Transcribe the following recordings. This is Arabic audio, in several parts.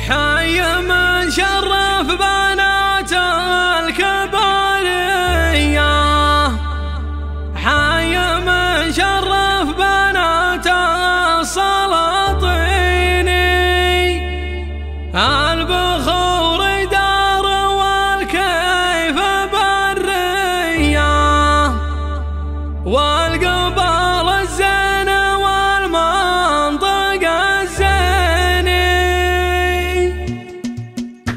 حي من شرف بنات الكبارية، حي من شرف بنات السلاطين. البخور دار والكيف برية، والقبال الزين والمنطق الزيني.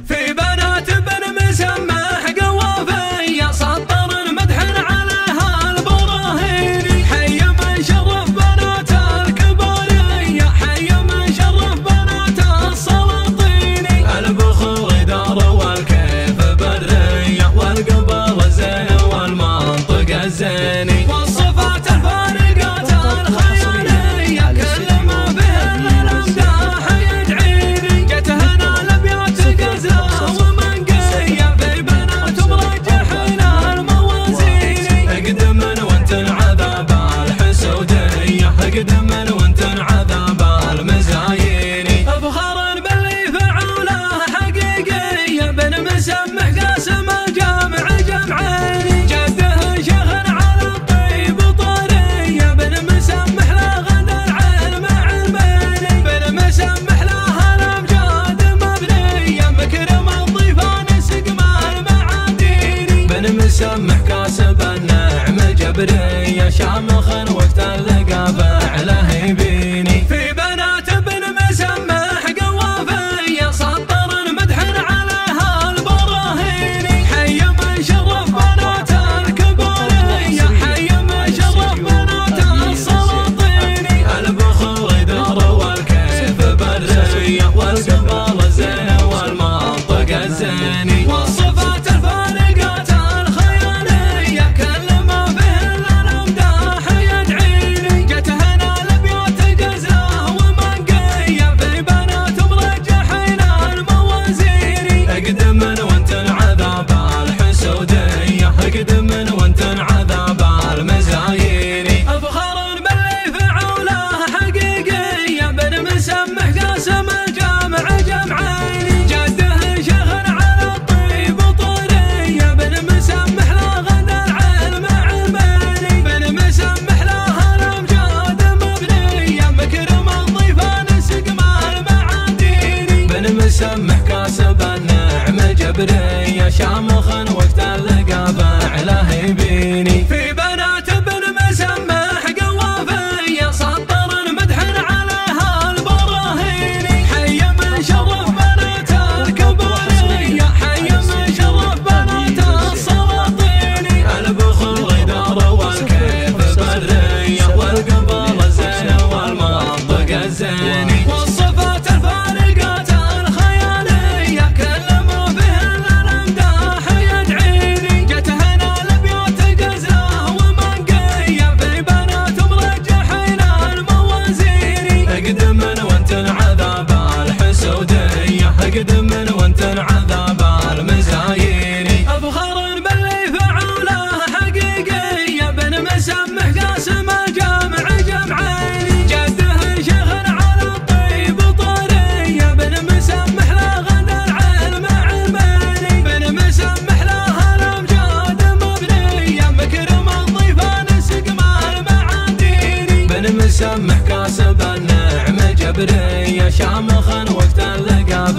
في بنات بن مسمح قوافية سطر مدح عليها البراهيني. حي من شرف بنات الكبارية، حي من شرف بنات السلاطين. البخور دار والكيف برية، والقبال الزين والمنطق الزيني. والصفات الفارقات الخيالية كل ما بهن الامداح يدعيني. جت هنا الابيات غزله ومنقيه، في بنات مرجحين الموازين. اقدمن وانت عذاب الحسوديه، اقدمن وانت عذاب المزاييني. افخر باللي فعوله حقيقيه، بن مسمح قاسم الجامع جمعيني. جده شيخ على الطيب طريه، بن مسمح له غدا العلم علميني. بن مسمح له الامجاد مبنيه، مكرم الضيفان سقم المعاديني. بن مسمح كاسب النعم جبريه، شامخ وقت اللقى فعله يبيني. في بنات بن مسمح قوافيه سطر مدح عليها البراهيني. حي من شرف بنات الكبارية، حي من شرف بنات السلاطين. البخور دار والكيف برية، والقبال الزين والمنطق الزيني. والصفات الفارقات الخيالية كل ما بهن الامداح يدعيني. جت هنا الابيات غزله ومنقيه، في بنات مرجحين الموازين. اقدمن وانت عذاب الحسوديه، اقدمن وانت عذاب المزاييني. افخر باللي فعوله حقيقيه، بن مسمح قاسم الجامع جمعيني. جده شيخ على الطيب طريه، بن مسمح له غدا العلم علميني. بن مسمح له الامجاد مبنيه، مكرم الضيفان سقم المعاديني. بن مسمح كاسب النعم جبريه، شامخ وقت اللقى فعله يبيني. في بنات بن مسمح قوافيه سطر مدح عليها البراهيني. حي من شرف بنات الكبارية، حي من شرف بنات السلاطين. البخور دار والكيف برية، والقبال الزين والمنطق الزيني. والصفات الفارقات الخيالية كل ما بهن الامداح يدعيني. جت هنا الابيات غزله ومنقيه، في بنات مرجحين الموازين. اقدمن وانت عذاب الحسوديه، اقدمن وانت عذاب المزاييني. افخر باللي فعوله حقيقيه، بن مسمح قاسم الجامع جمعيني. جده شيخ على الطيب طريه، بن مسمح له غدا العلم علميني. بن مسمح له الامجاد مبنيه، مكرم الضيفان سقم المعاديني. بن مسمح كاسب النعم جبريه، شامخ وقت اللقى